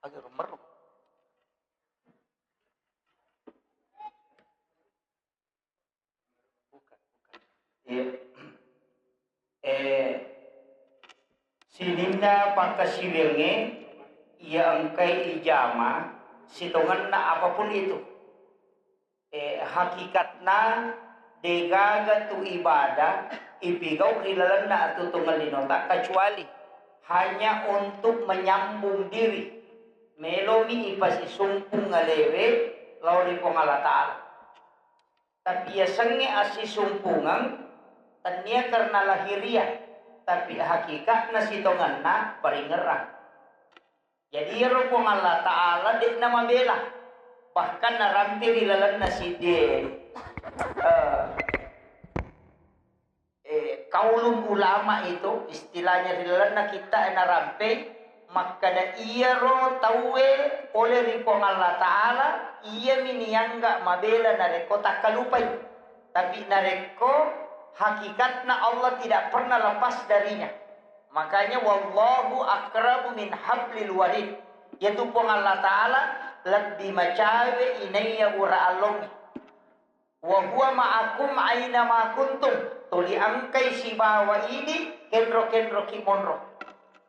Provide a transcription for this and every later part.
Agak gemerlap. Bukan. Sininda pangkasiwilnge ia engkai ijama sitongan na apapun itu. Hakikatna degaga tu ibadah ipigau ilalan na atu tunggal dinota kecuali hanya untuk menyambung diri melomi ipasisumpung ngalewe lauri pongala ta'ala. Tapi ya senge asisumpungan tania karena lahiriah, tapi hakikat nasitongan na paringerang. Jadi ya rupong Allah Ta'ala dek nama bela. Bahkan narampi rilalan nasi de kaulun ulama itu istilahnya rilalan na kita narampi maka da iya ro tawe oleh ripong Allah Ta'ala iya miniyangga mabela nareko tak kalupai. Tapi nareko hakikatna Allah tidak pernah lepas darinya. Makanya wallahu akrabu min hablil warid. Yaitu pong Allah Ta'ala lebih macawe inaya ura alongi. Wa huwa ma'akum aina ma kuntum. Tuli angkai si bawa ini kendro-kendro kimonro.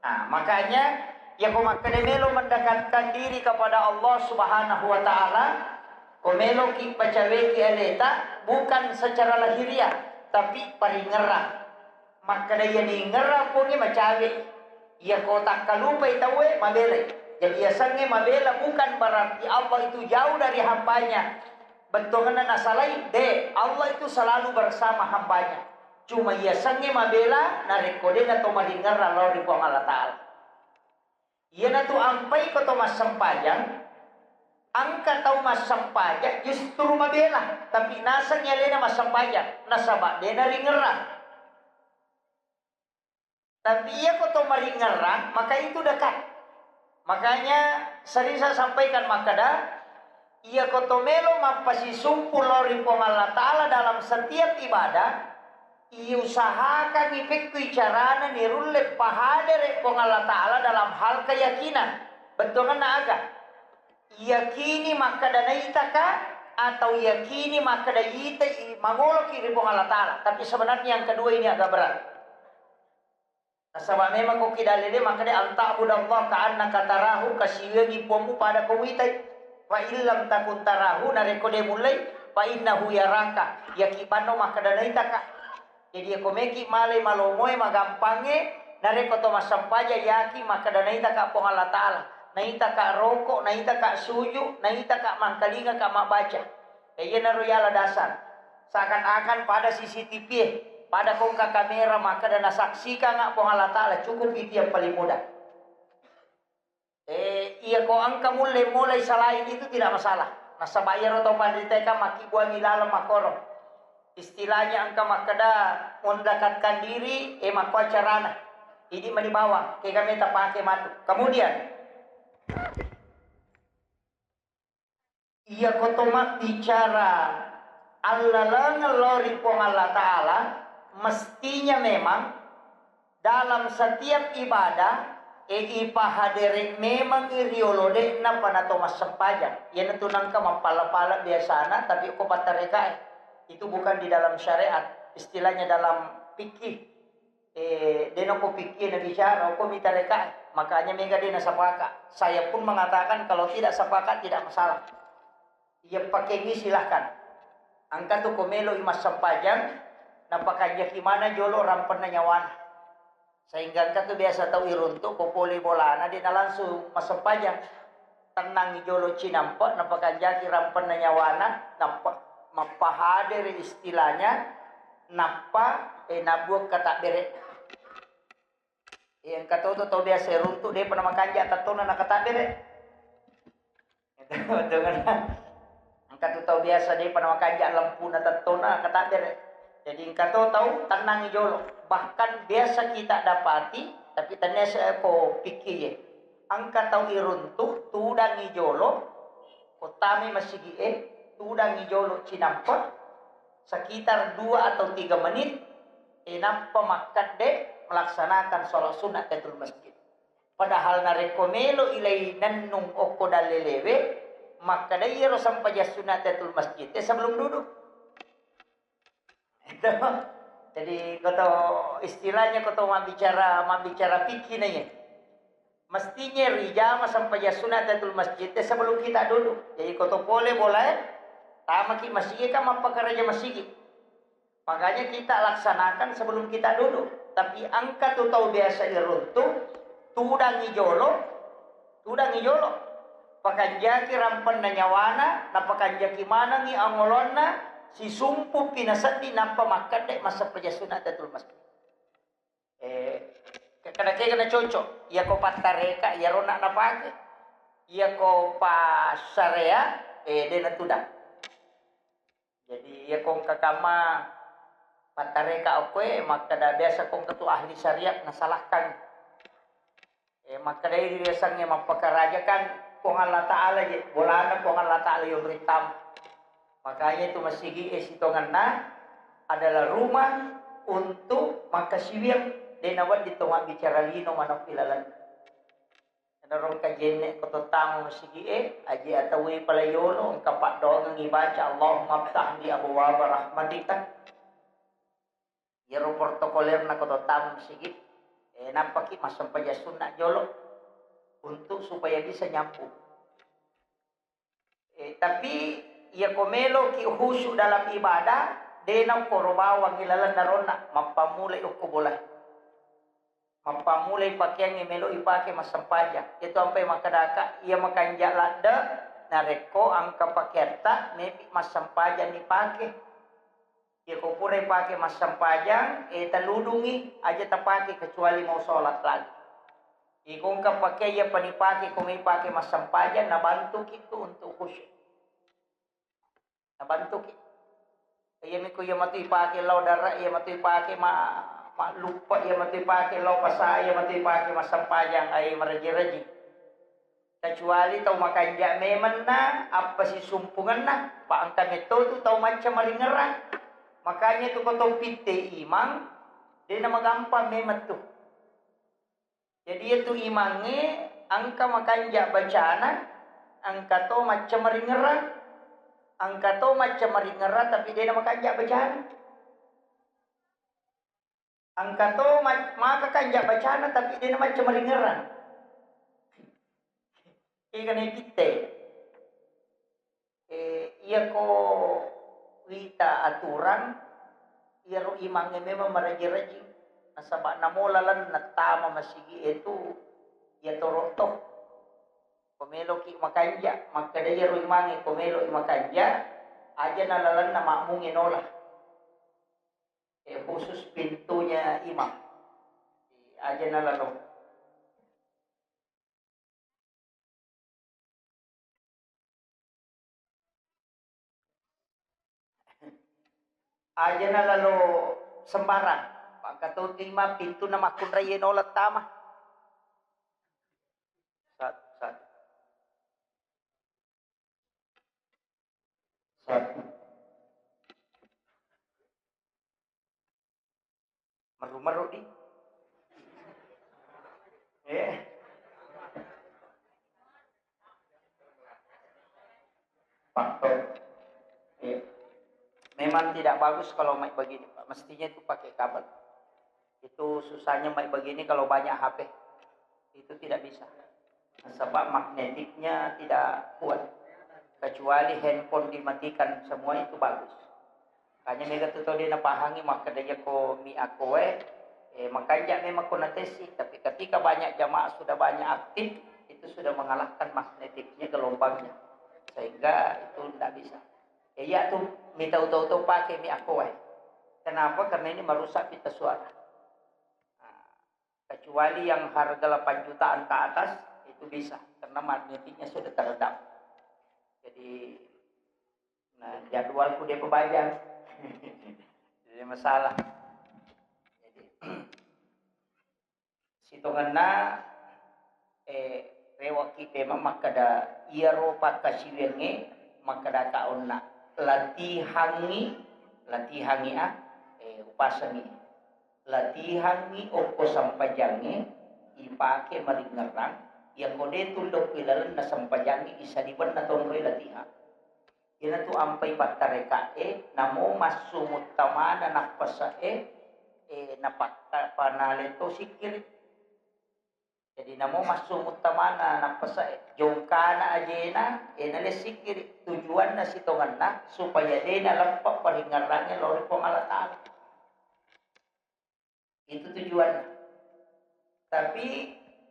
Nah, makanya ya kumakademelo mendekatkan diri kepada Allah Subhanahu wa Ta'ala. Komelo ki pacawe ki aleta bukan secara lahiriah tapi paringerang. Maka daya ni ngerang po ni macawe. Ia kotak kalupay tawe mabelay. Jadi ia sange mabela bukan berarti Allah itu jauh dari hambanya. Bentuknya nasalay. Allah itu selalu bersama hambanya. Cuma ia sange mabela narekode na to malingerang law di pong Allah Ta'ala. Ia na to ampay ko to masampayang. Angka tau masampayang justru mabela. Tapi nasa nyale na masampayang. Nasaba de na ringerang. Tapi ia koto maringerang, maka itu dekat. Makanya sering saya sampaikan makada, ia koto melo mapasisumpul lori pong Allah Ta'ala dalam setiap ibadah, ia usahakan ipikui carana nirulek pahadere pong Allah Ta'ala dalam hal keyakinan. Bentungan na aga. Yakini makada na itaka, atau yakini makada ita mangolok iri pong Allah Ta'ala. Tapi sebenarnya yang kedua ini agak berat. Sebab memang kau kidalele maka dia antak budallah ka'anna katarahu kasiwegi pomu pada kuwitai wa illam takun tarahu nareko de mulai fa innahu yaraka yakibano maka danaita ka. Jadi aku meki malai malomoy magampange nareko to masampaja yaki maka danaita ka pong Allah Ta'ala. Naita ka rokok, naita ka suju, naita ka mangkalinga ka mabaca. Kaya naruyala dasar. Seakan-akan pada CCTV pada kongka kamera maka dan saksikan nggak pong Allah Ta'ala cukup itu yang paling mudah. Iya kok angka mulai salahin itu tidak masalah. Nasa bayar atau panditeka maki buah milalam makoro. Istilahnya angka makada mendekatkan diri makwa carana. Ini manibawa kayak kami tak pakai matu. Kemudian iya kotomak bicara Allah ngelori pong Allah Ta'ala. Mestinya memang dalam setiap ibadah ipahadere memang iriolode na panatomas sempajang. Yan itu nangka mapala-pala biasana tapi ko patareka itu bukan di dalam syariat. Istilahnya dalam fikih. Deno ko fikih na bicara ko mitareka. Makanya mega dena sapaka. Saya pun mengatakan kalau tidak sepakat tidak masalah. Ia pakai ini silahkan. Angka tu komelo imas sempajang. Napakanya gimana jolo rampan na nyawan. Sehingga ka tu biasa tahu iruntuk popoli bolana di na langsung masempajang. Tenang jolo cinampa napakanya rampan na nyawana nampak mapahader istilahnya napa nabuak kata bere. Yang kata tu tahu biasa iruntuk dia pernah makanja tatona na kata bere. Dengan angka tu tahu biasa dia pernah makanja lampu na tatona kata bere. Jadi kata tahu tenang jolo. Bahkan biasa kita dapati, tapi tanya saya ko pikir angka tahu iruntuk tudang jolo, kotami masih tudang jolo cinampa sekitar 2 atau 3 menit, nampa makan deh melaksanakan sholat sunat tatul masjid. Padahal nareko melo ilai nannung oko dalelewe, maka dayero sampai sunat tatul masjid sebelum duduk. Itu. Jadi kata istilahnya kata mau bicara fikih nih. Mestinya rijama sampai sunat tatul masjid sebelum kita duduk. Jadi kata boleh tama ki masjid kan mapakaraja masjid. Makanya kita laksanakan sebelum kita duduk. Tapi angka tu tahu biasa iruntu, tudang ijolo. Pakanjaki rampan na nyawana, napakanjaki manang i angolonna, si sumpu pinasati nampa makan dek masa sunat tatul masjid. Kena cocok. Ia ko patareka, ia rona napake. Ia ko pasarea, dena tudang. Jadi ia kong kakama patareka oke, maka dah biasa kong ketua ahli syariat nasalahkan. Maka dari biasanya mempakaraja kan kong Allah Ta'ala je, bolana kong Allah Ta'ala yang beritam. Makanya itu masih sitonganna adalah rumah untuk makasiwir denawat ditongak bicara lino manok ilalan. Narong kajene koto tamu masigi aji atawi palayolo ang kapak doang ang ibaca Allahumma ftah li abwaab rahmatika. Yero protokoler na koto tamu masigi nampaki masampaya sunnah jolo untuk supaya bisa nyambung. Tapi ia komelo ki khusyuk dalam ibadah denau korobawang ilalan narona mapamulai ukubolah. Mapamulai pakaian yang melo ipake masampaja. Itu sampai makadaka ia makanjak lada nareko angka paketa mepi masampaja ni pake. Ia kupure pake masampaja taludungi aja tapake kecuali mau sholat lagi. Ikong kapake ia panipake kung ipake masampaja nabantu itu untuk khusyuk. Nabantu kita. Ia miku ia matu ipake lau darah ia matu ipake lupa ia mati pakai lo pasai ia mati pakai masampajang ai meraji-raji kecuali tau makanja memang na apa si sumpungan na paangka metode tau macam malingerang makanya tu kau pite imang dia nama gampang memang tu jadi itu imangnya angka makanja bacana angka tu macam malingerang angka tu macam malingerang tapi dia nama makanja bacana angka to maka kanjak bacana tapi dia macam meringeran. Ikan kita. Ia ko wita aturan ia ro imangnya memang meraji-raji. Nasabak namolalan natama masigi itu ia toroto. Komelo ki makanja maka dia ro imangnya komelo makanja aja nalalan na makmungin olah. Khusus pintunya imam aja nalalo aja nalalo sembarang pagka to imam pintu na makun raya nolat tama sat meru di faktor memang tidak bagus kalau mic begini Pak mestinya itu pakai kabel itu susahnya mic begini kalau banyak HP itu tidak bisa sebab magnetiknya tidak kuat kecuali handphone dimatikan semua itu bagus kanya mega tu dia napahangi maka dia ko mi akoe makanya memang konotasi tapi ketika banyak jamaah sudah banyak aktif itu sudah mengalahkan magnetiknya gelombangnya sehingga itu tidak bisa ya tuh minta utuh pakai mi akoe kenapa karena ini merusak pita suara kecuali yang harga 8 jutaan ke atas itu bisa karena magnetiknya sudah teredam jadi jadwalku dia pembajang jadi masalah jadi sitonganna rewa kita memang kada ia ropa kasiwenge makada kaonna latihangi upasangi latihan ni oko sampajangi ipake maringerang ya kode tundok pilalan na sampajangi isa diban na tonroy latihan. Ina tu ampai patareka namo masumut tamana nakpasa napakpanale to sikir. Jadi namo masumut tamana nakpasa jongkana ajena nalesikir tujuan na sitongan na supaya dena lampak paringarangnya lori pengalatan. Itu tujuan. Tapi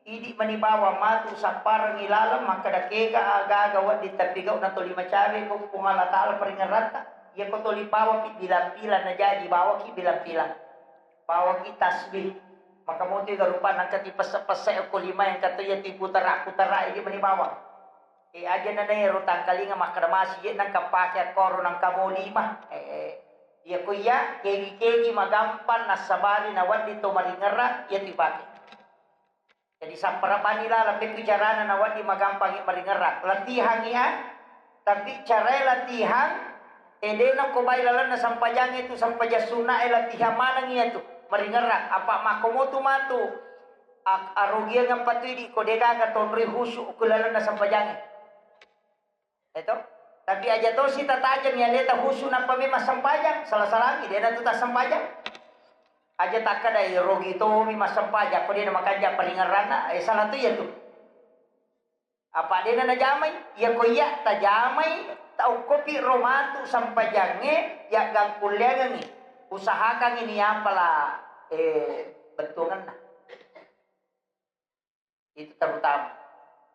idi manibawa matu sa parang ilalam maka dakega agagawa di tapigaw na toli macabe ko pungalatala paringarata. Ya ko toli bawa pi bilang-bilang na jadi bawa ki bilang-bilang. Bawa ki tasbih. Maka mo ti garupa nang katipasa-pasa ko lima yang katuya ti putara-putara idi manibawa. Aja na nero tangkalinga makadamasi nang kapake koro nang kamo lima. Ya kuya kegi-kegi magampan nasabari na wadi to maringera ya tibake. Jadi sampara nila lebih bicara na wadi magampang maringera. Latihan ya, tapi cara latihan edena ko bailalan na sampajang itu sampajasuna latihan manang iya tu maringera. Apa makomotu matu arogia ng patwidi ko dega ka tonri husu ukulalan na sampajang. Ito. Tapi aja to si tatajam ya leta husu na pamima sampajang salah-salangi dia na tu ta sampajang. Aja tak ada rogi to mi masampajak ko dia makanja paringarana salah tu ya tu. Apa dia na jamay ya ko ya tajamay tau kopi romatu sampajange ya gang kulyangan ni. Usahakan ini apalah bentungan na. Itu terutama.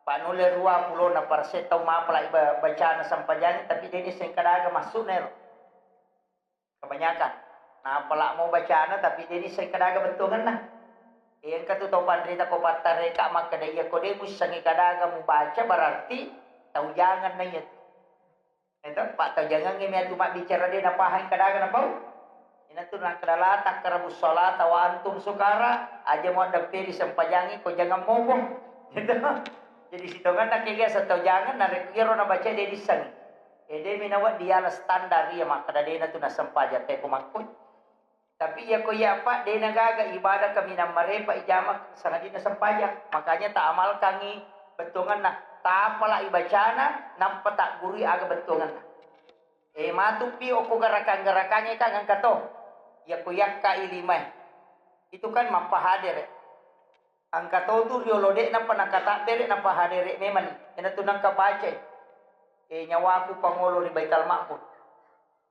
Panule rua pulo na parse tau mapala baca na sampajange tapi dia sengkadaga masuk nero. Kebanyakan. Nah, pala mau bacaan tapi dia sengkadaga bentungan na. Yang katu tau pandrita ko patareka maka daya ko dia musangi kadaga mu baca berarti tau jangan na yun. Ito, pak tau jangan ngemi atu mak bicara dia na pahain kadaga na pau. Ina tu nang kadalatak karabus salat wa antum sukara aja mo dapiri sampajangi ko jangan mobong. Gitu. Jadi sitongan na kaya sa tau jangan na rekiro na baca dia disangi. Dia minawat dia la standar ya maka dade na tu na sampaja te kumakut. Tapi ya ko ya pak dia nagaga ibadah kami na marepa ijamak sangat na sampaja. Makanya tak amal kangi bentungan na ta pala ibacana nampa tak guri aga bentungan na. Matupi o ko garakan-garakannya kan ang kato. Ya ko yakka ilimay. Itu kan mapahadir. Ang kato tu riolode na panakata bere na pahadere memang. Ina tunang kabaca. Nyawaku pangulo ni Baitul Ma'mur.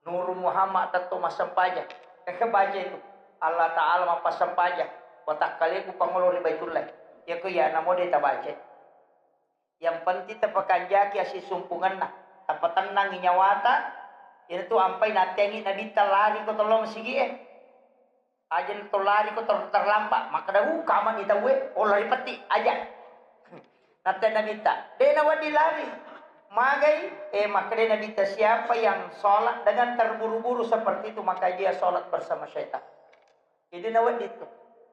Nuru Muhammad tato masampaja. Kabaca itu Allah Ta'ala mapasampaja. Watak kali ku pangulo ni Baitullah. Ya ko ya namo de tabaca. Yang penting tapakanjaki asi sumpungan na. Tapatanang inyawata. Ina tu ampai natengi nabi talari ko tolong sigi aja tolari ko terlambat maka dah kaman ita we lari peti aja. Nate nabita. Dena wadi lari. Magai maka dia nabita siapa yang sholat dengan terburu-buru seperti itu maka dia sholat bersama syaitan. Jadi nawad itu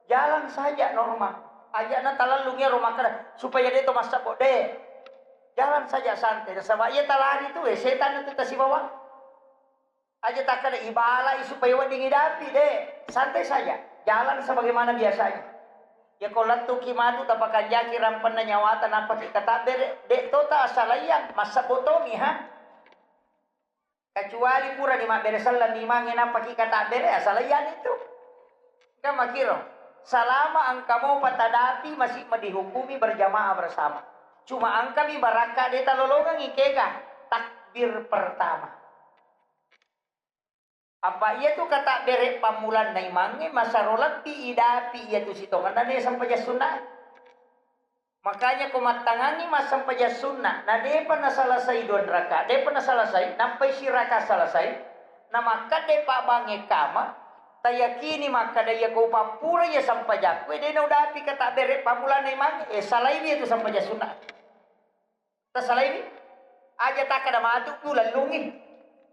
jalan saja normal aja na talalungnya rumah kada supaya dia itu masa bode jalan saja santai sama ia talari itu setan itu tasi bawa aja tak ada ibala supaya wadi ngidapi deh santai saja jalan sebagaimana biasanya. Ya kalau tu kimadu tapakan jaki rampan na nyawatan apa kita tabere dek tota asalayan masa botomi ha. Kecuali pura di beresalan di mangin apa kita tabere asalayan itu. Kan makiro selama angkamu patadapi masih dihukumi berjamaah bersama. Cuma angkami baraka deta lolongan ikega takbir pertama. Apa ia tu kata bere pamulan na imangi masarolat pi idapi ia tu sitongan na dia sampai sunnah. Makanya kumatangani mas sampai sunnah. Na dia pernah selesai don raka, dia pernah selesai, nampai si raka selesai. Na maka dia pak bange kama, tayakini maka dia ko papura ya sampai jakwe dia na udah api kata bere pamulan na imangi. Salai dia tu sampai sunnah. Ta salai ni aja tak ada matu pulan lungi.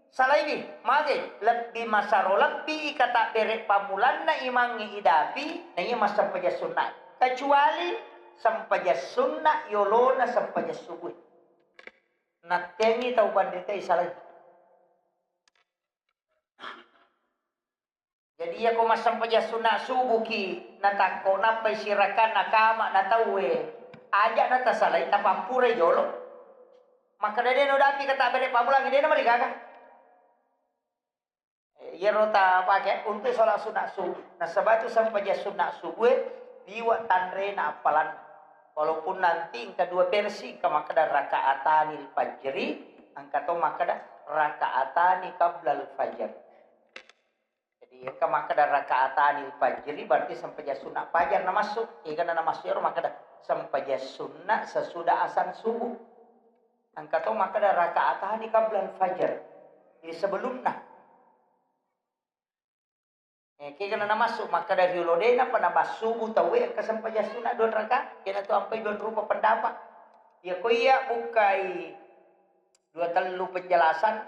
Salah ini, mage lebih masarolak pi kata bere pamulan na imangi idapi na iya masa paja sunnah. Kecuali sampaja sunnah yolona sampaja subuh. Natengi tau bandita isalah. Jadi ya ko masampaja sunna subuh ki natako nampai sirakan nakama natawe aja nata salai tapampure jolo maka dede no dapi kata bere pamulang ide na marigaga ya rota pakai untuk sholat sunat subuh nah sebab itu sampaja sunat subuh liwat tandre na apalan walaupun nanti kedua versi kamakada rakaatani fajri angkato makada rakaatani qablal fajr. Jadi kamakada rakaatani fajri berarti sampaja sunat fajar na masuk. Ika na masuk ya makada sampaja sunat sesudah azan subuh. Angkato makada rakaatani qablal fajr. Jadi sebelumnya. Kaya na masuk makada hilodena panabas subuh tawe ka sampaja sunat don rakaat. Kaya tu ampai don rupa pendapat. Ya koya bukai dua telu penjelasan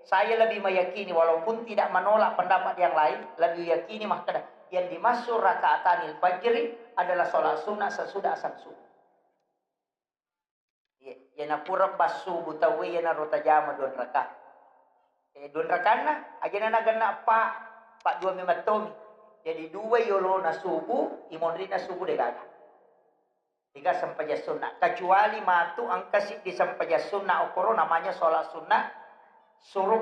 saya lebih meyakini walaupun tidak menolak pendapat yang lain, lebih yakini maka yang dimaksud rakaatanil fajri adalah sholat sunnah sesudah azan subuh. Yana pura bas subuh tawe yana rota jama don rakaat. Don rakaat na aja na gana pak dua mematomi. Jadi dua yolo na subuh, imonri na subuh degaga. Tiga sampaja sunnah. Kecuali matu angkasi di sampaja sunnah okoro namanya sholat sunnah suruh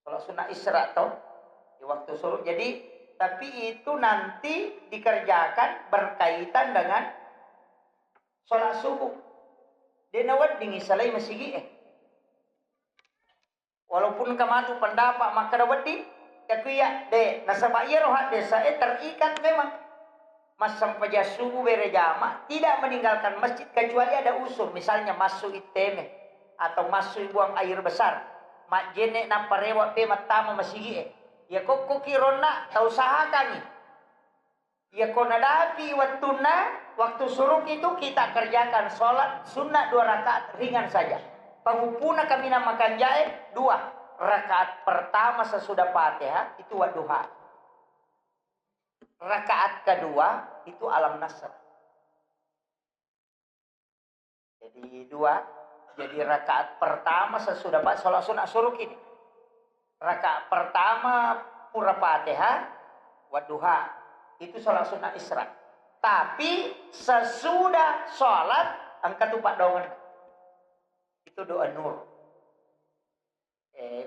sholat sunnah isra toh di waktu suruh. Jadi tapi itu nanti dikerjakan berkaitan dengan sholat subuh. Denawat dingi salai masigi walaupun kamatu pendapat maka dawati kakuya de nasaba iya rohat desa terikat memang. Mas sampaja subuh berjamaah tidak meninggalkan masjid kecuali ada usul misalnya masuk iteme atau masuk buang air besar mak jene na parewa pe matama masigi ya kok kirona tau sahakan ya kok nadapi waktu suruh itu kita kerjakan sholat sunnah 2 rakaat ringan saja pangupuna kami namakan jae 2 rakaat pertama sesudah Fatihah itu wadduha rakaat kedua itu alam nasr jadi 2 jadi rakaat pertama sesudah sholat sunat suruh ini. Rakaat pertama pura Fatihah wadduha itu sholat sunat isra. Tapi sesudah sholat angkat tupak dongan. Itu doa nur.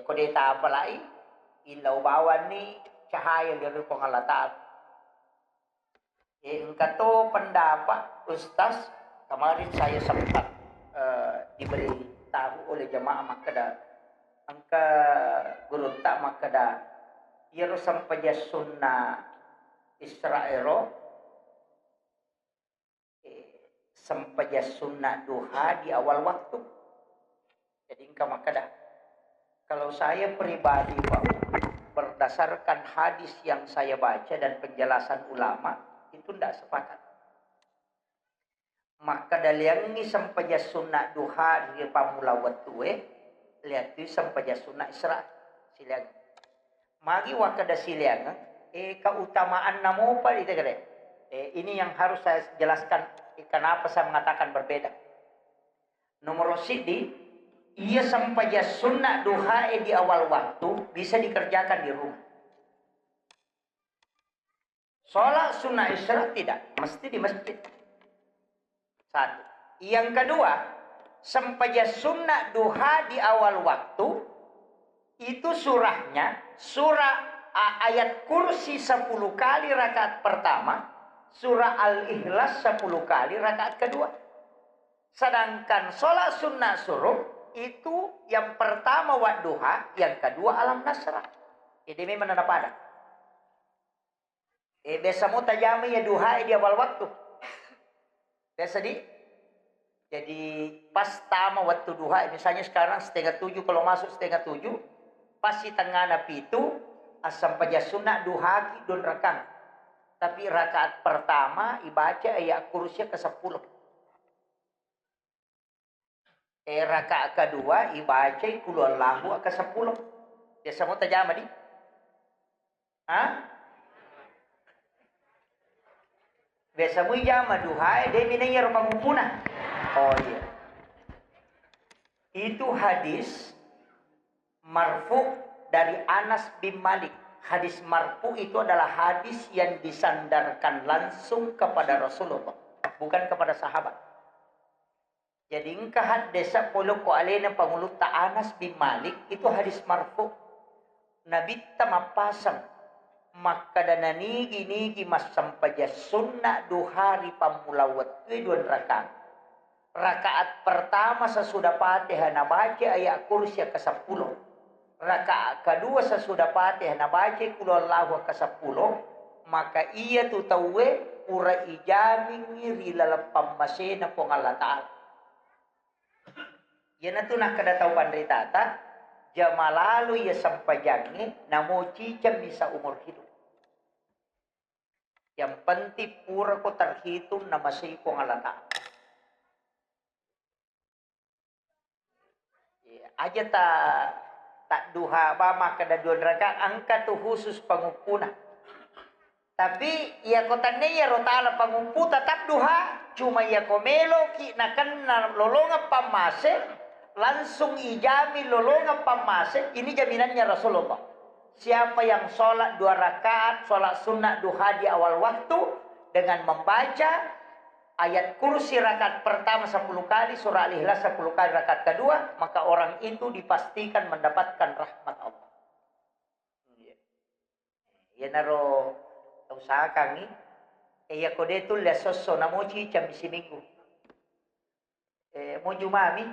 Kode apa lagi? Ilau bawan ni cahaya dari Allah Ta'ala. Angkat tu pendapat Ustaz kemarin saya sempat diberi tahu oleh jemaah makada angka guru tak makada iro sampaja sunnah Israel sampaja sunnah duha di awal waktu jadi angka makada kalau saya pribadi Pak berdasarkan hadis yang saya baca dan penjelasan ulama itu tidak sepakat maka daliangi sampaja sunnah duha di pamula watue lihat tu sampaja sunnah isra silang magi wakada silang keutamaan namo pa itu kare ini yang harus saya jelaskan kenapa saya mengatakan berbeda nomor sidi ia sampaja sunnah duha di awal waktu bisa dikerjakan di rumah sholat sunnah isra tidak mesti di masjid. Satu. Yang kedua, sampaja sunnah duha di awal waktu itu surahnya surah ayat kursi 10 kali rakaat pertama, surah Al-Ikhlas 10 kali rakaat kedua. Sedangkan sholat sunnah suruh itu yang pertama wadduha, yang kedua alam nasrah. Jadi memang ada pada. Biasa mau tajami ya duha di awal waktu. Biasa jadi pas tama waktu duha misalnya sekarang 6:30 kalau masuk 6:30 pasti tengah napi itu sampaja sunnah duha ki don rakang tapi rakaat pertama ibaca ayat kursi ke-10 rakaat kedua ibaca qul huwallahu ke-10 biasa mau tajama di biasa mu jama duha de minayar pangupuna. Oh iya. Itu hadis marfu dari Anas bin Malik. Hadis marfu itu adalah hadis yang disandarkan langsung kepada Rasulullah, bukan kepada sahabat. Jadi engkau desa polo ko alena pangulut ta Anas bin Malik itu hadis marfu. Nabi tamapasang maka dananigi mas sampaja sunnah duhari pamulawat dua rakaat. Rakaat pertama sesudah Fatihah nabaca ayat kursi ke-10. Rakaat kedua sesudah Fatihah nabaca qul huwallahu ke-10. Maka ia tu tawe ura ijaming rilala pammasena pong Allah Ta'ala. Yan na to nakadataw pandritata, jamalalu ya sampajangi namo cicam bisa umur hidup. Yang penting pura ko terhitung na masih pong Allah Ta'ala. Aja tak duha ba maka da 2 rakaat angka tu khusus pangupuna. Tapi ya kotannya ya rotala pangumpu tetap duha cuma ya komelo ki nakan lolonga pamase langsung ijami lolonga pamase. Ini jaminannya Rasulullah. Siapa yang sholat 2 rakaat sholat sunnah duha di awal waktu dengan membaca ayat kursi rakaat pertama 10 kali, surah Al-Ikhlas 10 kali rakaat kedua, maka orang itu dipastikan mendapatkan rahmat Allah. Ya naro usahakan ni, ya kode tu lesoso namo cicam isi minggu. Mo jumami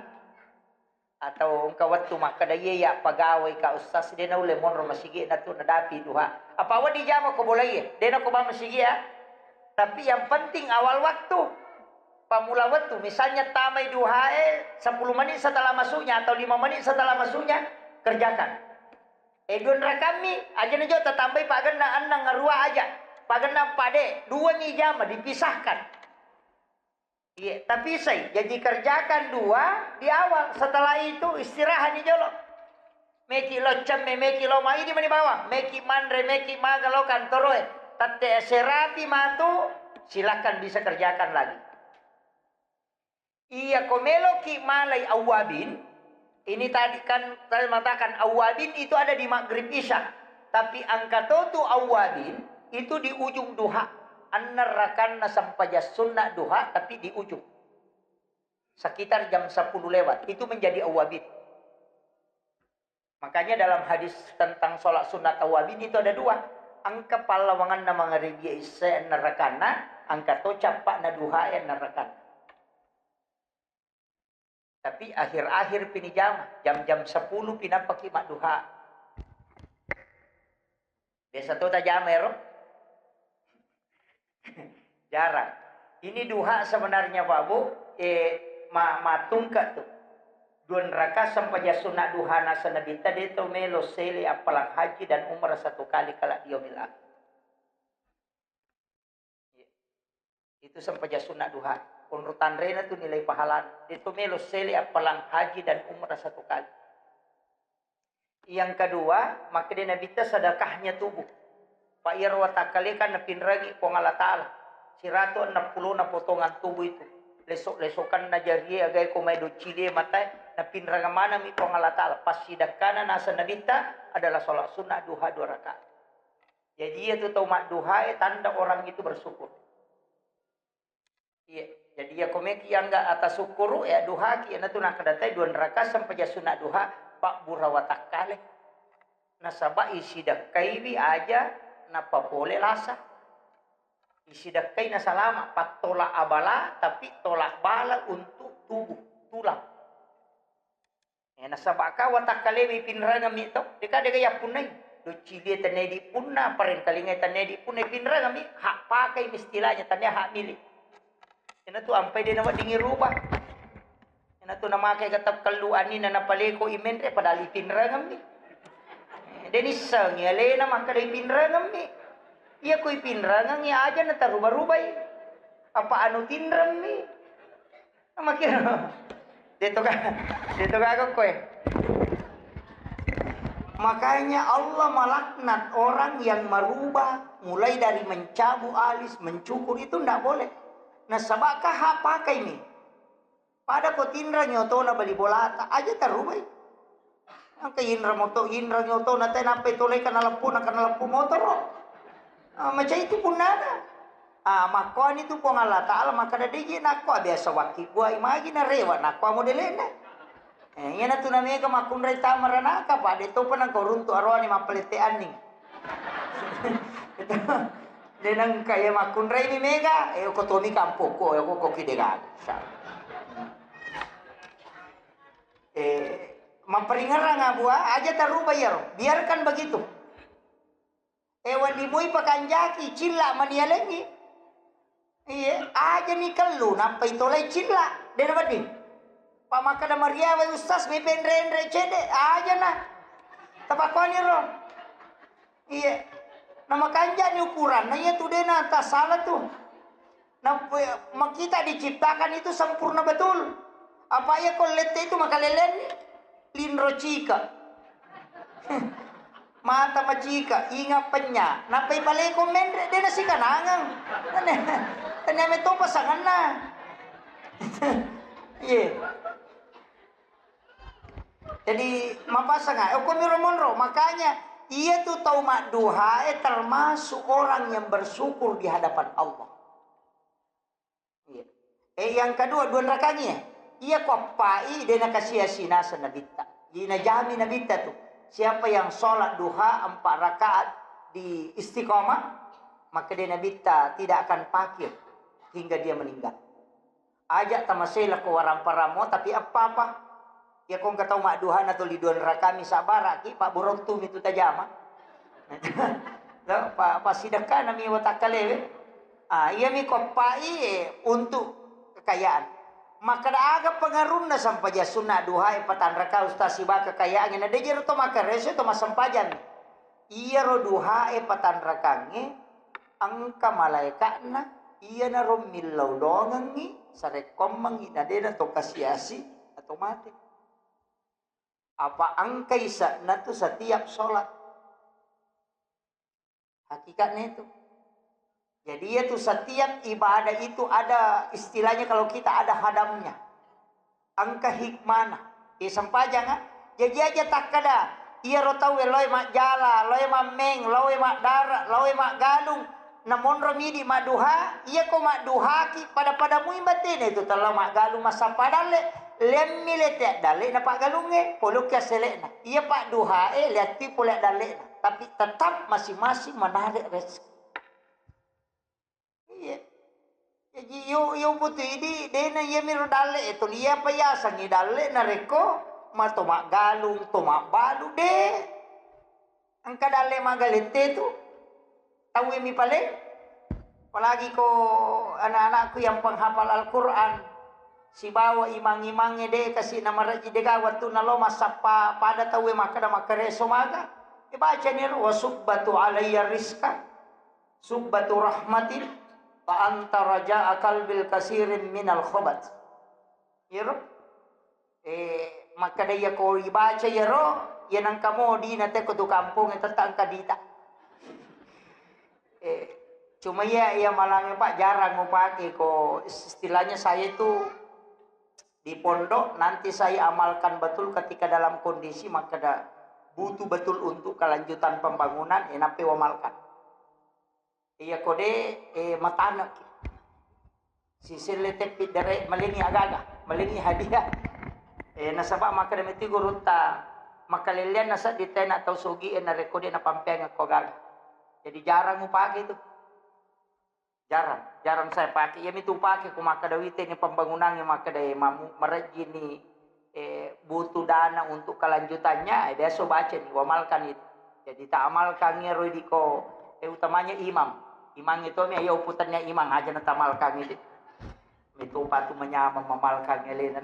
atau engkau waktu maka daya ya pegawai ka ustaz dia na ule monro masigi na tu nadapi duha. Apa wa di jama ko boleh dia na ko ba masigi ya? Tapi yang penting awal waktu, pamula waktu, misalnya tamai duha 10 menit setelah masuknya atau 5 menit setelah masuknya, kerjakan. Edun rakami, aja najo tambai pagan na anang ngarua aja. Pagan na pade, 2 ni jama dipisahkan. Iya, tapi saya jadi kerjakan 2 di awal, setelah itu istirahat di jolo. Meki lo cemme, meki lo mai di mana bawah, meki mandre, meki magalo kantoroe. Tate serapi matu, silakan bisa kerjakan lagi. Iya komelo ki malai awabin. Ini tadi kan saya mengatakan awabin itu ada di maghrib isya. Tapi angka tu awabin itu di ujung duha. Annarakan sampai sunnah duha tapi di ujung. Sekitar jam 10 lewat. Itu menjadi awabin. Makanya dalam hadis tentang sholat sunat awabin itu ada 2. Angka palawangan na mga ribya isa narakana, angka to campak na duha narakana. Tapi akhir-akhir pinijama, jam-jam 10 pinapakimak duha. Desa to tajamero. Jarang. Ini duha sebenarnya Pak Bu, matungka tuh. 2 rakaat sampai sunat duha nasa Nabi tadi itu melo sele apalang haji dan umrah 1 kali kala yaumil akhir. Itu sampai sunat duha. Urutan rena tuh nilai pahala. Itu melo sele apalang haji dan umrah 1 kali. Yang kedua, maka dia Nabi sedekahnya tubuh. Pak Irwa takali kan napinragi pong Allah Ta'ala. Sirato 60 na potongan tubuh itu. Lesok-lesokan na jariye agay kumay do chile matay na pinrangamana mi pong Allah Ta'ala. Pasidakana nasa nabita adalah sholat sunnah duha 2 rakaat. Jadi itu taumak duha tanda orang itu bersyukur. Iya, jadi ya komeki yang enggak atas syukur ya duha ki na tu nakadatai 2 rakaat sampai sunnah duha pak burawatakale. Nasaba isidakaiwi aja napa boleh lasa. Isidakai na salama, pat tolak abala, tapi tolak bala untuk tubuh, tulang. Ya nasabaka watakalewi pinrangam ito, deka ya punay. Do chile tanedi punna, parin kalingay tanedi punay pinrangam hak pakai istilahnya, tanya hak milik. Yan tu ampay din naman dingi rubah. Yan tu namakay katap kaluan ni na napaleko imenre, padali pinrangam ni. Denisang yale na makalay pinrangam ni. Iya ko'y pinrangang niya aja na tarubay-rubay. Apa anu tinram ni? Makira. Dito ka ako ko'y. Makanya Allah malaknat orang yang merubah mulai dari mencabu alis, mencukur itu tidak boleh. Nah sabaka hak pakai nih. Pada ko tinra nyoto na bali bolata aja tarubay. Ang kay Indra nyoto na tayo napay tulay ka na lampu motor. Macam itu pun nada. Mako ni tu pun Allah Ta'ala maka ada digi nakwa biasa wakil buah imagi na rewa nakwa modelena. Yan na tu namanya ka makunray tamarana ka pa. Dito pa nang korunto arwa ni mapalitean ni. Dan ang kaya makunray ni mega. Ko tomi kampo ko. Ko kidegan. Memperingat nga buah. Aja taruh bayar. Biarkan begitu. Walimuy pakanjaki. Cila manialengi. Iya, aja nih kalau nampai tolai cila, dan apa nih? Pamaka da Maria wa ustaz may penre cede, aja nah. Tapakon ni ro. Iya, nama kanja ni ukuran, nah iya tu dena tak salah tuh. Nah, kita diciptakan itu sempurna betul. Apa ya kolete itu makalelen linro cika. Mata macika, ingat penya. Napai palay ko mendre, dena si kanangang. Tanya to pasangan na. Iya. Jadi mapasa nga. Kumiromonro. Makanya ia tuh tahu mak duha termasuk orang yang bersyukur di hadapan Allah. Iya. Yang kedua dua nerakanya. Ia kopai dena kasih-asina nabita. Ina jami nabita tuh. Siapa yang sholat duha 4 rakaat di istiqomah, maka dia nabita tidak akan pakir hingga dia meninggal. Ajak tamasela ko warang paramo tapi apa-apa. Ya kung kataw mak duha na to lidon rakami sa baraki pa burontum itu tajama. Pa sidaka nami watakalewe. Iya mi kopai untuk kekayaan. Maka da aga pengaruh na sampaja sunna duha patan raka ustaz siba kekayaan na dejer to maka reso to masampajan. Iya ro duha patan rakange angka malaika na iya na ro millaw dongangi sarekom mangina dena to kasiasi atau mati. Apa angka isa na to setiap sholat. Hakikatnya itu. Jadi itu setiap ibadah itu ada istilahnya kalau kita ada hadamnya. Angka hikmana. Sampajang jadi aja tak kada. Ia rotawe loy mak jala, loy mak meng, loy mak darat, loy mak galung. Namun romidi mak duha, ia ko mak duha ki pada muimbatin itu telah mak galung masa padale. Lemmile tak dale na pak galunge, poluk ya selekna. Ia pak duha lihat pi polek dale. Tapi tetap masing-masing menarik rezeki. Iya. Jadi yo putu ini dena ye miro dale itu liya payasang ni dale na reko ma tomak galung tomak balu de. Angka dale magalete tu. Tahu mi paling? Apalagi ko anak-anakku yang penghafal Al-Qur'an. Si bawa imang-imangnya de kasih nama raji de gawat tu nalo masapa pada tahu maka da makareso maga. Baca ni wasubbatu alayya rizqa. Subbatu rahmatin. Fa anta raja'a qalbil kasirin minal khobat. Yero? Maka dia ko ibaca yero, yan ang kamo di na te ko tu kampung ito tangka dita. Cuma ya malangnya Pak jarang mau pakai ko istilahnya saya itu di pondok nanti saya amalkan betul ketika dalam kondisi maka butuh betul untuk kelanjutan pembangunan nape wamalkan. Iya kode matanak sisir letepit dari melingi agaga melingi hadiah nasaba maka demeti gurunta makalilian nasa ditena atau sugi na rekode na pampeng ko gaga jadi jarang mo pakai itu jarang saya pakai ya mitu pakai ko maka dawite ni pembangunan yang maka dai mereji ni butuh dana untuk kelanjutannya dia so baca nih wamalkan itu jadi tak amalkan ngero diko utamanya imam itu mi ayo putannya imam aja natamal kang itu. Itu patu menyama memalkan elena.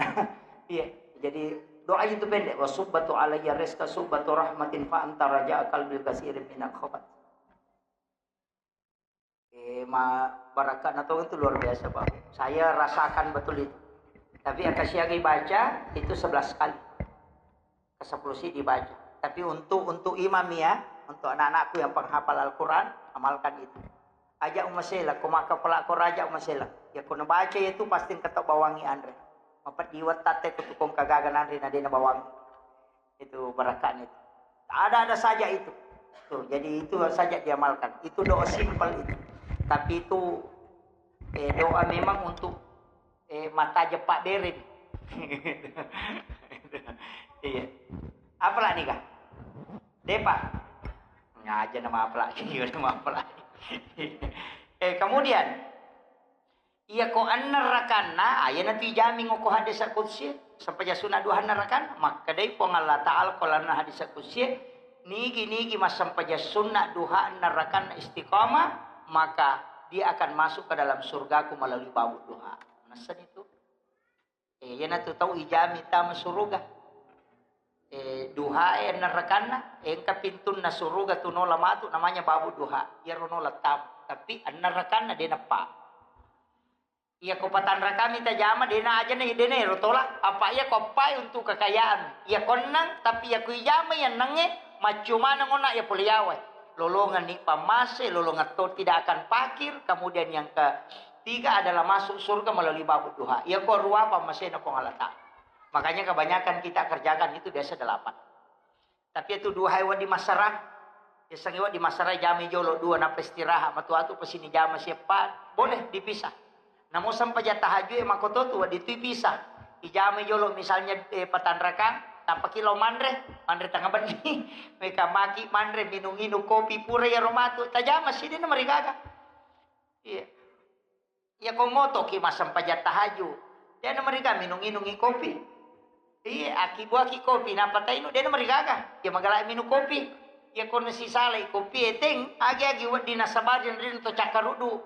Iya, jadi doa itu pendek wasubbatu alayya rizqa subbatu rahmatin fa anta raja'a qalbil kasirin minal khobat. Barakat atau itu luar biasa Pak. Saya rasakan betul itu. Tapi akasiagi baca itu 11 kali. Ke-10 dibaca. Tapi untuk imam ya, untuk anak-anakku yang penghafal Al-Qur'an, amalkan itu. Ajak umasela, kumaka pala ko raja umasela. Ya kuno baca itu pasti ketok bawangi andre. Mapat diwat tate kutukong kagagan andre na din na bawangi. Itu barakan itu. Ada saja itu. Tuh, jadi itu saja diamalkan. Itu doa simpel itu. Tapi itu doa memang untuk mata jepak berin. Iya. Apalah nih kak? Depa. Nggak aja nama apa lagi, nama apa lagi. Kemudian, iya ko annarakanna, ayah nanti jamin ko hadis qudsi sampai sunah dua narakan, maka dai po Allah Ta'ala kolana hadis qudsi nigi mas sampai sunnah duha narakan istiqamah, maka dia akan masuk ke dalam surgaku melalui bau duha. Nasan itu? Ya nanti tahu ijami tama surga. Duha narakanna engka pintun na suruga tuno lamatu namanya babu duha ya rono latam tapi narakanna de napa iya kopatan rakami tajama dena aja nih dene rotola apa iya kopai untuk kekayaan iya konang tapi ya kuijama yang nange macumana ngona ya puliawai lolongan ni pamase lolongan to tidak akan pakir kemudian yang ketiga adalah masuk surga melalui babu duha iya ko ruwa pamasena pengalata. Makanya kebanyakan kita kerjakan itu biasa 8. Tapi itu 2 hewan di masyarakat. Biasanya hewan di masyarakat jami jolo 2 na istirahat. Matu-atu pesini jama siapa. Boleh dipisah. Namun sampai jatah tahajud makoto tu itu pisah. Ijami jolo misalnya patanrakan. Tanpa kilo mandre tangga bani. Mereka maki mandre minum kopi pura ya romatu. Tajama sini na mereka. Iya. Ya komoto ki mas sampai jatah tahajud. Dan mereka minum kopi. Iya, aki kopi napa tayo den marigaga. Ya magala minum kopi. Ya kono si salay kopi eteng agi wad di nasabadin rin to cakarudu.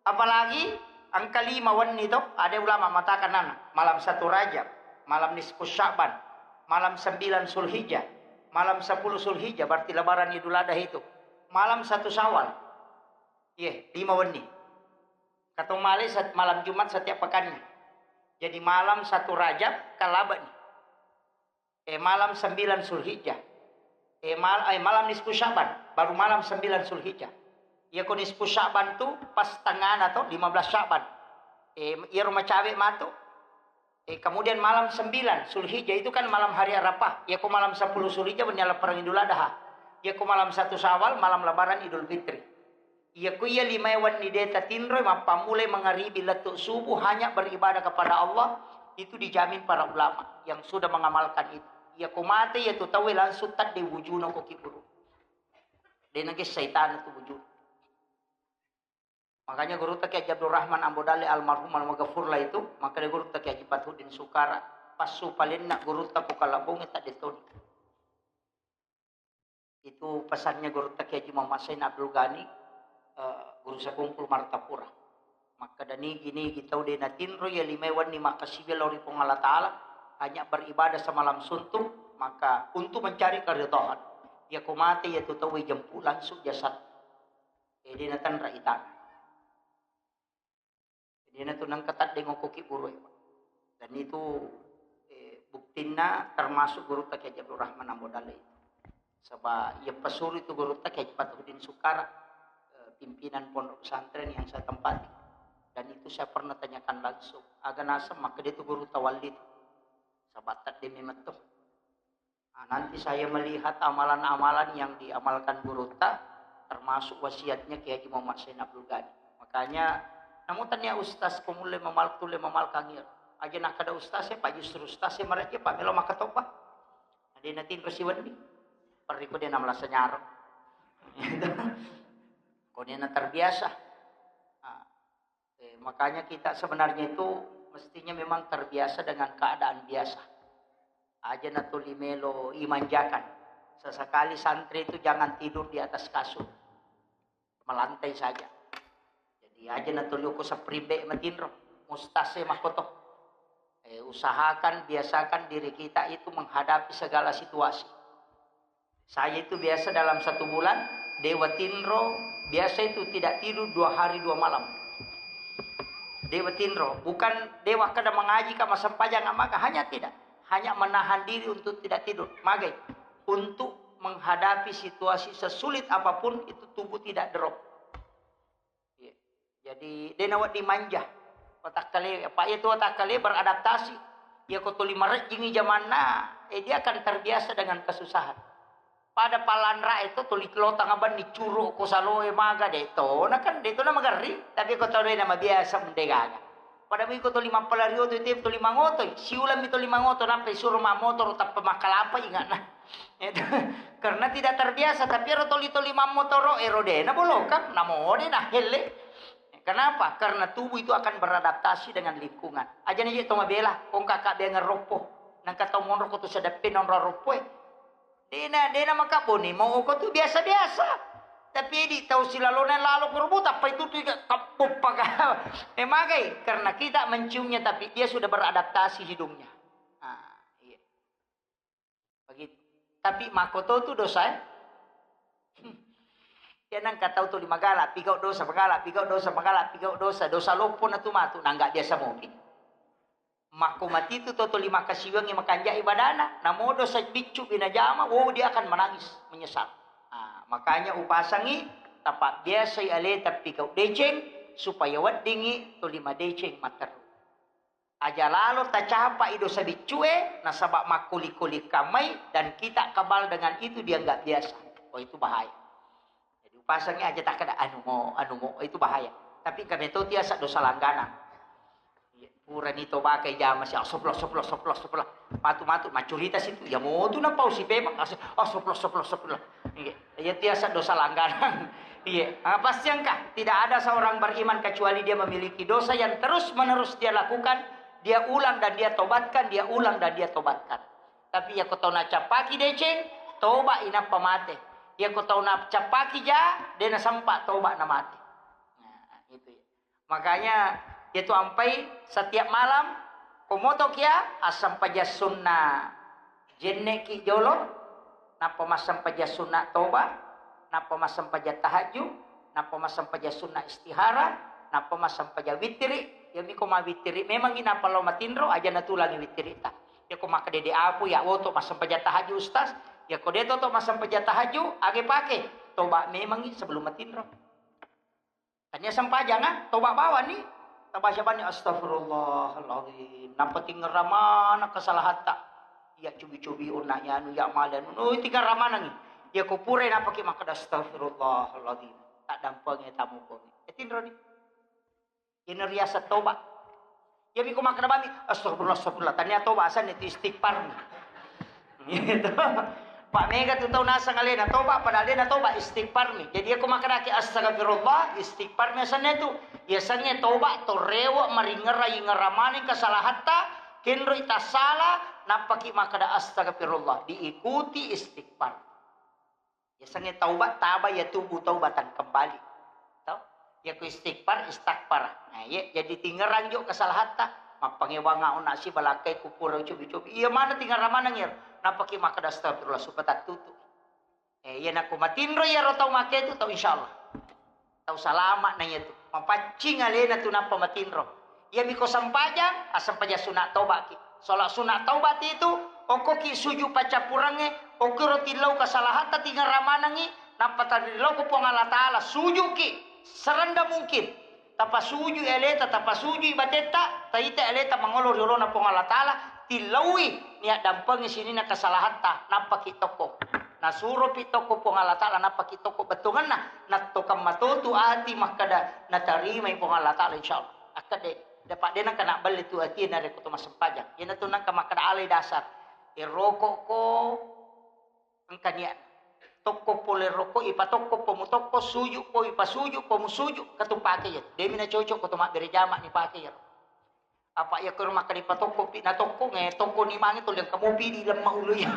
Apalagi ang kalima wan nito, ada ulama matakan malam 1 Rajab, malam nisfu Sya'ban, malam 9 Zulhijjah, malam 10 Zulhijjah berarti lebaran Idul Adha itu. Malam 1 Syawal. Iya, 5 wan. Katong malam Jumat setiap pekannya. Jadi malam 1 Rajab kalaban. Malam 9 Zulhijjah. Malam nisfu Sya'ban, baru malam 9 Zulhijjah. Ya ko nisfu Sya'ban tu pas tengah atau 15 Sya'ban. Ya rumah cabe matu. Kemudian malam 9 Zulhijjah itu kan malam hari Arafah. Ya ko malam 10 Zulhijjah menyala perang Idul Adha. Ya ko malam 1 Syawal malam lebaran Idul Fitri. Ya ko ya 5 wan ni deta tinro mapamulai mengaribi letuk subuh hanya beribadah kepada Allah. Itu dijamin para ulama yang sudah mengamalkan itu. Ya kumate ya tutawi langsung tak di wujuna ko kipuru. Dan nage syaitan itu wujud. Makanya guru tak Abdul Rahman Ambodali almarhum al-maghfur lah itu, maka dia guru tak Haji Fathudin Sukara pasu palin nak guru tak pukalabong tak ditoni. Itu pesannya guru tak Haji Muhammad Sain Abdul Ghani, guru sekumpul Martapura. Maka dani gini kita udah natinro ya 5 wan ni makasih lori Allah Ta'ala hanya beribadah semalam suntuk, maka untuk mencari keridhaan. Ya kumate ya tutawi jemput langsung jasad. Dia natan raitan. Dia natunang ketat dengan koki buru. Dan itu buktinya termasuk guru tak Abdul Rahman Ambodale. Sebab ia pesur itu guru tak Fathudin Sukara, pimpinan pondok pesantren yang saya tempati. Dan itu saya pernah tanyakan langsung. Agak nasem maka dia itu guru tawalid. Sabatat demi metuh. Nah, nanti saya melihat amalan-amalan yang diamalkan guru tak termasuk wasiatnya Kiai Haji Muhammad Sain Abdul Ghani. Makanya namun tanya ustaz kumule memal kangir. Aja nak kada ustaz pak justru ustaz mereka pak melo maka topa. Ada nanti persiwan ni. Periko dia namla senyarap. Kau dia terbiasa. Nah, makanya kita sebenarnya itu mestinya memang terbiasa dengan keadaan biasa. Aja natuli melo imanjakan. Sesekali santri itu jangan tidur di atas kasur. Melantai saja. Jadi aja natuli ko sa pribe matinro. Mustase makoto. Usahakan, biasakan diri kita itu menghadapi segala situasi. Saya itu biasa dalam 1 bulan, Dewa Tinro, biasa itu tidak tidur 2 hari 2 malam. Dewa Tinro, bukan dewa kada mengaji kama sampajang maka hanya tidak, hanya menahan diri untuk tidak tidur. Magai untuk menghadapi situasi sesulit apapun itu tubuh tidak drop. Ya. Jadi denawat dimanja, otak kali apa itu otak kali beradaptasi. Ya ko tuli marejingi zaman na, dia akan terbiasa dengan kesusahan. Pada palanra itu tuli kelotang aban dicuru ko saloe maga deto, na kan deto na magari, tapi ko tahu na mabiasa mendegaga. Pada minggu to 50 rio itu tip to 5 ngoto, siulam itu 5 ngoto nampai suruh motor tak pemakalapa ingat nah. Itu karena tidak terbiasa, tapi ro to 5 motor erode na bolokam, namode nah hele. Kenapa? Karena tubuh itu akan beradaptasi dengan lingkungan. Aja nih to mabela, kong kakak dia ngeropo, nang kata monro ko to sadapin on ropo. Dena makaboni, mau ko tu biasa-biasa. Tapi di tahu silalona lalu kerbut apa itu tuh kapuk pakai. Magai karena kita menciumnya tapi dia sudah beradaptasi hidungnya. Nah, iya. Begitu. Tapi makoto itu dosa. Dia nang katau tu lima galak, pigau dosa penggalak, pigau dosa penggalak, pigau dosa lopon atau matu nangga dia samopi. Mako mati itu toto 5 kasiwang yang makanja ibadana, namo dosa bicu binajama, dia akan menangis menyesal. Nah, makanya upasangi tapak biasa ale tapi kau deceng supaya wadingi to 5 deceng mater. Aja lalu tak capa ido sabicue nasabak makuli-kuli kamai dan kita kabal dengan itu dia enggak biasa. Oh itu bahaya. Jadi upasangi aja tak ada anu mo itu bahaya. Tapi kami itu tiasa dosa langganan. Pura nito bakai jama si soplos. Matu macuritas itu ya mau tu napau si pema soplos. Iya tiasa dosa langganan. Iya, pasti angka tidak ada seorang beriman kecuali dia memiliki dosa yang terus-menerus dia lakukan, dia ulang dan dia tobatkan, dia ulang dan dia tobatkan. Tapi ya kau tahu nak capaki deceng, toba ina pamate. Ya kau tahu nak capaki ja, dia nak sampak toba na mati. Nah, itu ya. Makanya itu ampai setiap malam komoto kia asam paja sunnah jenne ki jolo napa masam paja sunnah toba napa masam paja tahajud napa masam paja sunnah istihara napa masam paja witri ya mi koma witri memang ina palo matinro aja natulangi witri ta ya koma kadede apu ya woto masam paja tahajud ustaz ya kode to masam paja tahajud age pake toba memang sebelum matinro tanya sampaja nah toba bawa nih Tapa siapa ni astagfirullahaladzim. Nampak tinggal ramana kesalahan tak. Ya cubi-cubi unaknya anu ya malan. Tinggal ramana ni. Ya kupure nampak ki maka astagfirullahaladzim. Tak dampangnya tamu ko. Etindro ni. Ini riasa toba. Ya biku maka nabami astagfirullah. Tanya toba asan itu istighfar ni. Gitu. Pak Mega tu tahu nasa ngalena toba padahal dia toba istighfar ni. Jadi aku makan aki astagfirullah istighfar ni asannya tu. Biasanya toba to rewo maringera ingeramani kesalahan ta kenro ita salah napaki makada astagfirullah diikuti istighfar. Biasanya taubat taba ya tubuh taubatan kembali. Tahu? Ya ku istighfar istighfar. Nah, ya jadi tingeran jo kesalahan ta mapangewanga una si balakai kupura cubi-cubi. Iya mana tinggal ramana ngir. Napaki makada astagfirullah supaya tutup. Ya nak kumatinro ya rotau make itu tahu insyaallah. Tahu salamat nanya tu. Mapancing alena tu napa matinro. Ya miko sampajang asam paja sunat taubat ki. Solat sunat taubat itu oko ki suju pacapurange oko rotilau kesalahan ta tinggal ramanangi napa tadilau ko Allah taala suju ki serenda mungkin. Tapa suju eleta tapa suju ibateta taita eleta mangolor yolona Allah taala tilawi niat dampangi sini na kesalahan ta napa ki toko. Na suro pitoko po Allah Ta'ala na pakitoko betungan na natokam matutu ati makada natarima yung Allah Ta'ala insyaallah akade dapat dia nang kana bal itu ati na reko to masampajang yan to nang kamakada alay dasar iroko ko ang kanya toko po le roko ipatoko po mutoko suyu po ipasuyu po musuyu katupake yan demi na chocho ko to mabirejama ni pake yan apa ya kurma kali patoko na toko nge toko ni mangi tu yang kamu pilih lemah ulu ya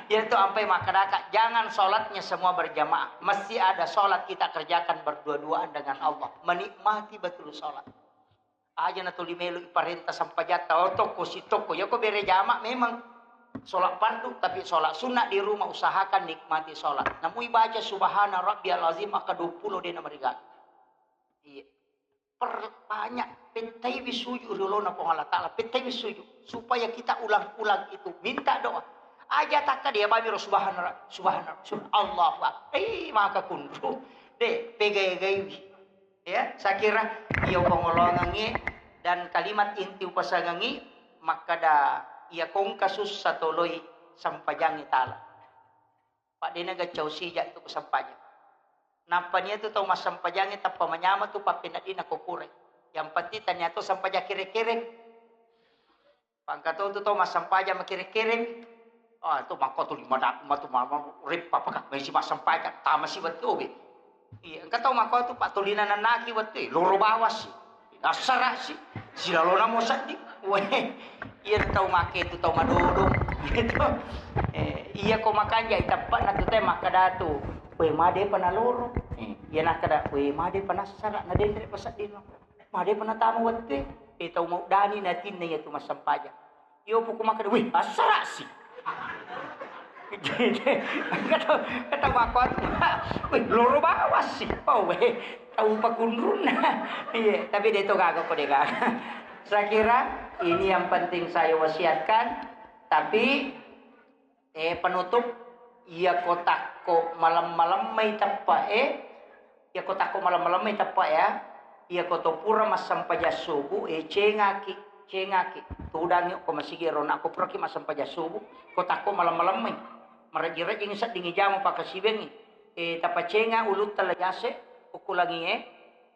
ya itu sampai masyarakat jangan sholatnya semua berjamaah mesti ada sholat kita kerjakan berdua-duaan dengan Allah menikmati betul sholat aja na tuli melu iparenta sampai jatuh toko si toko ya kok bere jamaah memang sholat fardu tapi sholat sunnah di rumah usahakan nikmati sholat namun baca subhana rabbiyal azim maka 20 dia nama rigat iya perbanyak pentai bisuju rolona po Allah Ta'ala pentai bisuju supaya kita ulang-ulang itu minta doa aja takka dia bami subhanallah Allahu akbar maka kundu de pegay-gay ya saya kira iyo pangolongangi dan kalimat inti upasangangi makada ia kong kasus sa tuloy sampajang itala. Pak dina gacaw siya itu sampajang. Napa niya tu tau masampajang ita pamanyama tu papinadi na kukure. Yang patitan niya tu sampajang kiri-kiri. Pangkato tu tau masampajang makiri-kiri. Ah tu mako tu lima dak matu mama rip papaka may si masampajang tama si watu be. Iya, engkau tahu mako tu pak tulinan nanaki watu loro bawas. Asara si sila lona mo sadi. Weh, iya tahu make itu tahu madodong. Gitu. Iya ko makanja itapat na tu teh makadatu. Weh made panaloro. Iya nak kada weh made panasara na dendre pasadino. Made panatamu watu. Tahu mau dani natin na itu masampajang. Iyo po kumakada weh asara si. Kata wakot, loro bawas sih. Oh weh, tahu pakundrun. Iya, tapi dia itu kagak kok dia. Saya kira ini yang penting saya wasiatkan. Tapi penutup, iya kotakko malam-malam may tapa iya kotakko malam-malam may tapa ya. Iya kotopura masampaja subuh cengaki. Tudang yuk ko masigiro na ako proki masampaja subuh. Kotakko malam-malam may. Marajiraj yung sa dingijamu pakasibeng tapacenga ulut talayase ukulangi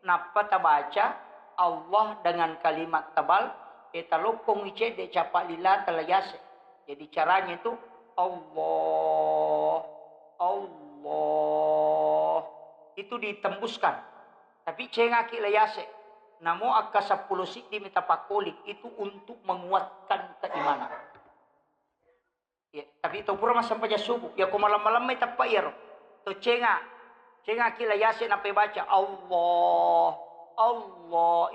napatabaca Allah dengan kalimat tebal talukong ice de capa lila talayase. Jadi caranya itu Allah itu ditembuskan. Tapi cengaki layase namo akka 10 sikdi mitapakulik itu untuk menguatkan keimanan. Ya, tapi itu pura sampai subuh. Ya ko malam-malam may tapa iro. To cenga kila yasin apa baca Allah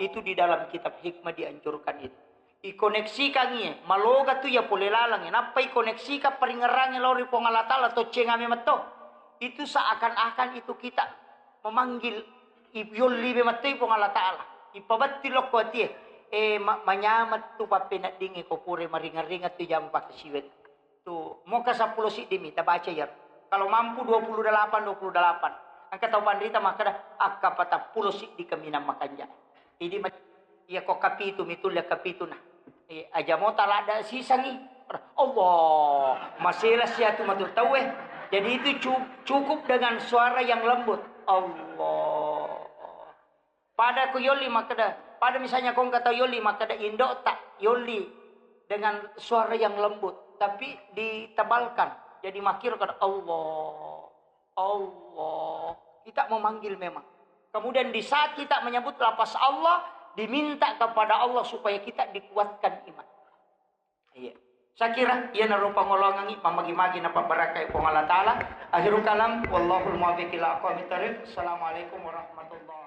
itu di dalam kitab hikmah dianjurkan itu. Ikoneksikan ini maloga tu ya pole lalang. Napa ikoneksika peringerang lori pongalatala to cenga memeto. Itu seakan-akan itu kita memanggil yulli memeto pongalatala. Ipabati loko tie. Manyamat tu papinat dingi ko pure maringar-ringat tu jam pakasiwet. Tuh, mau ke 10 sih demi, kita baca ya. Kalau mampu 28. Angkat tahu pandita maka dah akka patah 10 sih di keminam makanya. Ini ya kok kapitu mitul ya kapitu nah. Aja mau talada sisa nih. Allah, masalah siatu matu tahu Jadi itu cukup dengan suara yang lembut. Allah. Pada ku yoli maka dah. Pada misalnya kau kata yoli maka dah indok tak yoli dengan suara yang lembut. Tapi ditebalkan jadi makirkan Allah kita memanggil memang. Kemudian di saat kita menyebut lafaz Allah diminta kepada Allah supaya kita dikuatkan iman. Iya. Saya kira ia narupa ngolongangi mamagi-magi napa barakai pong Allah taala. Akhirul kalam wallahul muwaffiq ila aqwamit thoriq. Assalamualaikum warahmatullahi